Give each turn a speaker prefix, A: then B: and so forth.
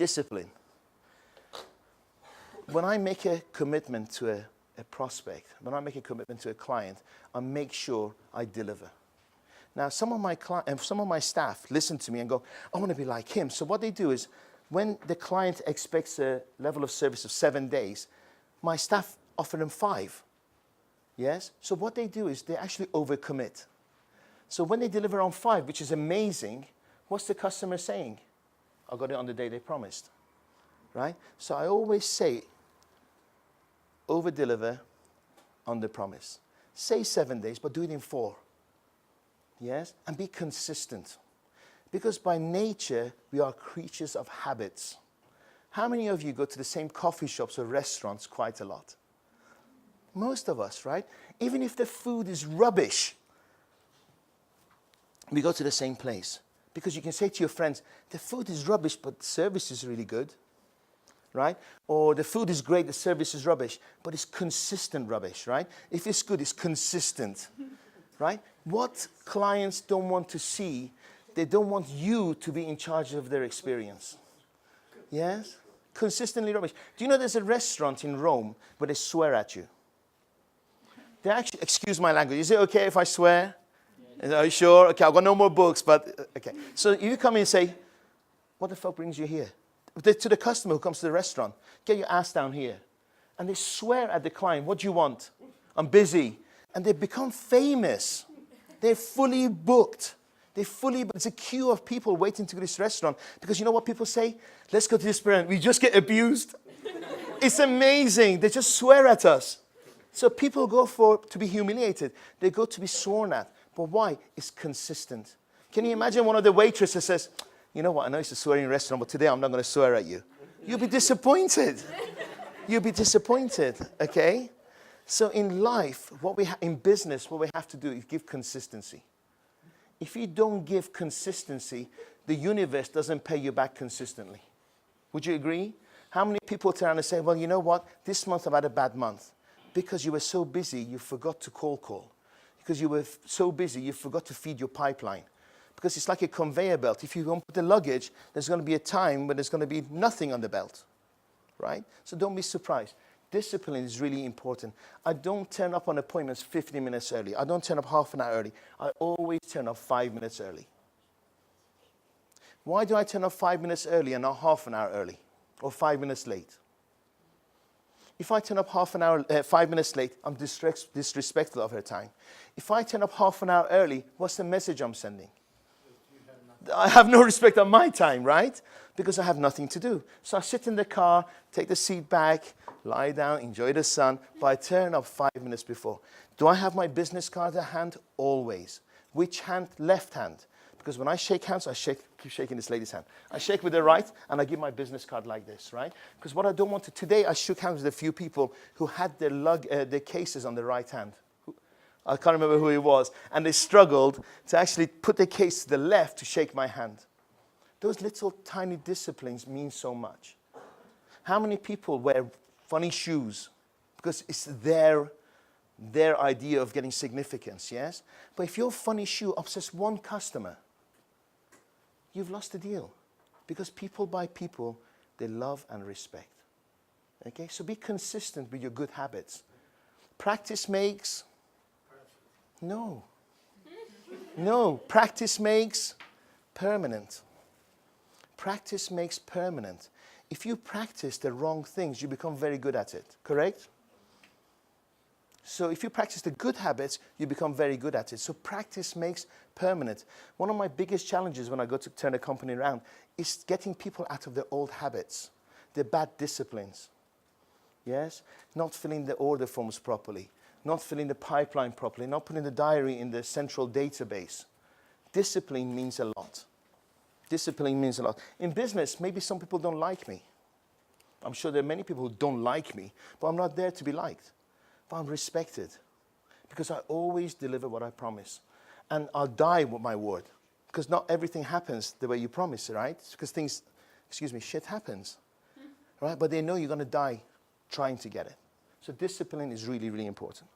A: Discipline. When I make a commitment to a prospect, when I make a commitment to a client, I make sure I deliver. Now, some of my staff listen to me and go, I want to be like him. So what they do is, when the client expects a level of service of 7 days, my staff offer them 5. Yes? So what they do is they actually overcommit. So when they deliver on 5, which is amazing, what's the customer saying? I got it on the day they promised. Right? So I always say, over-deliver on the promise. Say 7 days, but do it in 4. Yes? And be consistent. Because by nature, we are creatures of habits. How many of you go to the same coffee shops or restaurants quite a lot? Most of us, right? Even if the food is rubbish, we go to the same place. Because you can say to your friends, the food is rubbish, but the service is really good. Right? Or the food is great, the service is rubbish, but it's consistent rubbish, right? If it's good, it's consistent, right? What clients don't want to see, they don't want you to be in charge of their experience. Yes? Consistently rubbish. Do you know there's a restaurant in Rome where they swear at you? They actually, excuse my language, is it okay if I swear? Are you sure? Okay, I've got no more books, but okay. So you come in and say, what the fuck brings you here? To the customer who comes to the restaurant, get your ass down here. And they swear at the client, what do you want? I'm busy. And they become famous. They're fully booked. It's a queue of people waiting to go to this restaurant. Because you know what people say? Let's go to this restaurant. We just get abused. It's amazing. They just swear at us. So people go to be humiliated. They go to be sworn at. But why? It's consistent. Can you imagine one of the waitresses says, you know what, I know it's a swearing restaurant, but today I'm not going to swear at you. You'll be disappointed. You'll be disappointed, okay? So in life, in business, what we have to do is give consistency. If you don't give consistency, the universe doesn't pay you back consistently. Would you agree? How many people turn around and say, well, you know what, this month I've had a bad month. Because you were so busy, you forgot to call. Because you were so busy, you forgot to feed your pipeline. Because it's like a conveyor belt. If you don't put the luggage, there's going to be a time when there's going to be nothing on the belt, right? So don't be surprised. Discipline is really important. I don't turn up on appointments 15 minutes early. I don't turn up half an hour early. I always turn up 5 minutes early. Why do I turn up 5 minutes early and not half an hour early or 5 minutes late? If I turn up 5 minutes late, I'm disrespectful of her time. If I turn up half an hour early, what's the message I'm sending? I have no respect on my time, right? Because I have nothing to do. So I sit in the car, take the seat back, lie down, enjoy the sun, but I turn up 5 minutes before. Do I have my business card at hand? Always. Which hand? Left hand. Because when I shake hands, keep shaking this lady's hand. I shake with the right, and I give my business card like this, right? Because what I don't want to, today I shook hands with a few people who had their cases on the right hand. I can't remember who it was. And they struggled to actually put their case to the left to shake my hand. Those little tiny disciplines mean so much. How many people wear funny shoes? Because it's their idea of getting significance, yes? But if your funny shoe upsets one customer, you've lost the deal. Because people buy people they love and respect. Okay? So be consistent with your good habits. Practice makes... No. Practice makes permanent. Practice makes permanent. If you practice the wrong things, you become very good at it. Correct? So if you practice the good habits, you become very good at it. So practice makes permanent. One of my biggest challenges when I go to turn a company around is getting people out of their old habits, their bad disciplines. Yes? Not filling the order forms properly. Not filling the pipeline properly, not putting the diary in the central database. Discipline means a lot. Discipline means a lot. In business, maybe some people don't like me. I'm sure there are many people who don't like me, but I'm not there to be liked. But I'm respected because I always deliver what I promise. And I'll die with my word because not everything happens the way you promise, right? Because shit happens, right? But they know you're going to die trying to get it. So discipline is really, really important.